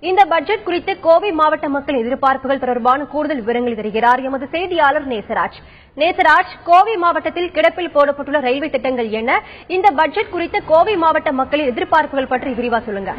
இந்த பட்ஜெட் குறித்து கோவை மாவட்ட மக்களின் எதிர்பார்ப்புகள் தொடர்பான கூடுதல் விவரங்களை தருகிறார் எமது செய்தியாளர் நேசராஜ். நேசராஜ், கோவை மாவட்டத்தில் கிடப்பில் போடப்பட்டுள்ள ரயில்வே திட்டங்கள் என்ன? இந்த பட்ஜெட் குறித்த கோவை மாவட்ட மக்களின் எதிர்பார்ப்புகள் பற்றி விரிவா சொல்லுங்க.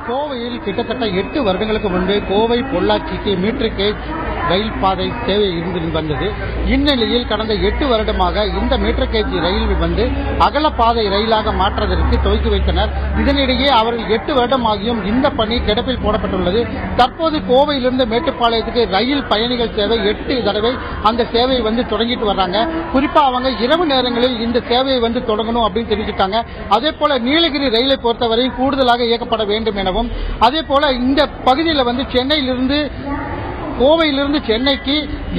கோவையில் கிட்டத்தட்ட 8 வருடங்களுக்கு முன்பு கோவை பொள்ளாச்சிக்கு மீட்டர் கேஜ் ரயில் பாதை சேவை இருந்து வந்தது. இந்நிலையில் கடந்த 8 வருடமாக இந்த மீட்டர் கேஜ் ரயில் வந்து அகலப்பாதை ரயிலாக மாற்றுவதற்கு துவக்கி வைத்தனர். இதனிடையே அவர்கள் 8 வருடமாகியும் இந்த பணி கிடப்பில் போடப்பட்டுள்ளது. தற்போது கோவையிலிருந்து மேட்டுப்பாளையத்துக்கு ரயில் பயணிகள் சேவை 8 தடவை அந்த சேவை வந்து தொடங்கிட்டு வர்றாங்க. குறிப்பா அவங்க இரவு நேரங்களில் இந்த சேவையை வந்து தொடங்கணும் அப்படின்னு தெரிவிச்சிட்டாங்க. அதே போல நீலகிரி ரயிலை பொறுத்தவரை கூடுதலாக இயக்கப்பட வேண்டும் எனவும், அதே போல இந்த பகுதியில் வந்து சென்னையிலிருந்து கோவையிலிருந்து சென்னைக்கு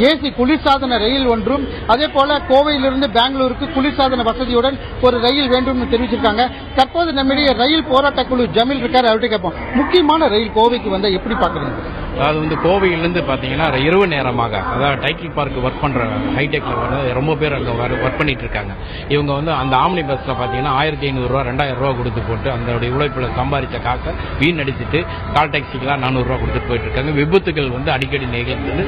ஏசி குளிர்சாதன ரயில் ஒன்றும், அதே போல கோவையிலிருந்து பெங்களூருக்கு குளிர்சாதன வசதியுடன் ஒரு ரயில் வேண்டும் தெரிவிச்சிருக்காங்க. தற்போது நம்மிடையே ரயில் போராட்ட குழு ஜமீல் இருக்காரு, அவர்கிட்ட கேட்போம். முக்கியமான ரயில் கோவைக்கு வந்தா எப்படி பாக்குறீங்க? அதாவது வந்து கோவையிலிருந்து பாத்தீங்கன்னா இரவு நேரமாக, அதாவது டைட்டில் பார்க் ஒர்க் பண்ற ஹைடெக்ல வந்து ரொம்ப பேர் அங்க ஒர்க் பண்ணிட்டு இருக்காங்க. இவங்க வந்து அந்த ஆம்னி பஸ்ல பாத்தீங்கன்னா 1500 ரூபா 2000 ரூபா கொடுத்து போட்டு அந்த உழைப்புல சம்பாதிச்ச காசை வீணடிச்சிட்டு கால் டாக்ஸிக்கெல்லாம் 400 ரூபா கொடுத்துட்டு போயிட்டு இருக்காங்க. விபத்துகள் வந்து அடிக்கடி நிகழ்ந்தது.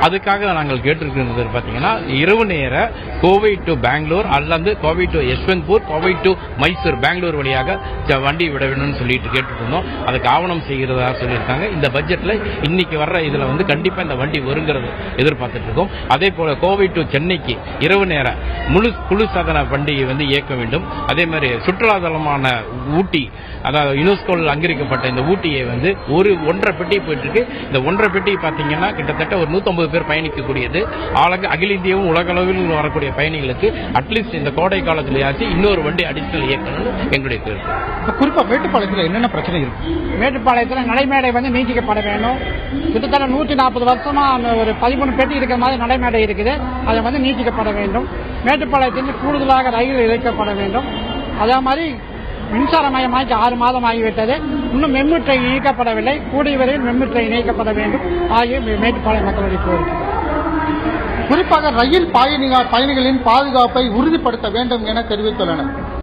அதுக்காக நாங்கள் கேட்டிருக்கிறது பாத்தீங்கன்னா இரவு நேர கோவை டு பெங்களூர் அல்லது கோவை டு யஷ்வந்த்பூர், கோவை டு மைசூர், பெங்களூர் வழியாக வண்டி விட வேணும்னு சொல்லிட்டு கேட்டுருந்தோம். அதுக்கு ஆவணம் செய்கிறதா சொல்லியிருக்காங்க. இந்த பட்ஜெட்ல இன்னைக்கு வர்ற இதுல வந்து கண்டிப்பா இந்த வண்டி வருங்கிறது எதிர்பார்த்துட்டு இருக்கோம். அதே போல கோவை டு சென்னைக்கு இரவு நேர முழு குளிர்சாதன வண்டியை வந்து இயக்க வேண்டும். அதே மாதிரி சுற்றுலாதலமான ஊட்டி, அதாவது யுனெஸ்கோவில் அங்கீகரிக்கப்பட்ட இந்த ஊட்டியை வந்து 1.5 பெட்டி போயிட்டு இருக்கு. இந்த 1.5 பெட்டி பாத்தீங்கன்னா கிட்டத்தட்ட ஒரு 150 பேர் பயணிக்கக்கூடியது. அகில இந்தியாவும் உலக அளவில் வரக்கூடிய பயணிகளுக்கு அட்லீஸ்ட் இந்த கோடை காலத்திலேயாச்சு இன்னொரு வண்டி அடிஷனல் இயக்கணும்னு எங்களுடைய கருத்து. குறிப்பா மேட்டுப்பாளையத்தில் என்னென்ன பிரச்சனை இருக்கு? மேட்டுப்பாளையத்தில் நடைமேடை வந்து நீட்டிக்கப்பட வேண்டும். கிட்டத்தட்ட 140 வருஷமா ஒரு 13 பெட்டி இருக்கிற மாதிரி நடைமேடை இருக்குது. அதை வந்து நீட்டிக்கப்பட வேண்டும். மேட்டுப்பாளையத்தில் கூடுதலாக ரயில் இயக்கப்பட வேண்டும். அதே மாதிரி மின்சாரமயமாக்கி 6 மாதம் ஆகிவிட்டது. இன்னும் மெமு ட்ரெயின் இயக்கப்படவில்லை. கூடிய வரையில் மெமு ட்ரெயின் இயக்கப்பட வேண்டும் ஆகிய மேட்டுப்பாளைய மக்களுடைய கோரிக்கை. குறிப்பாக ரயில் பயணிகளின் பாதுகாப்பை உறுதிப்படுத்த வேண்டும் என தெரிவித்துள்ளனர்.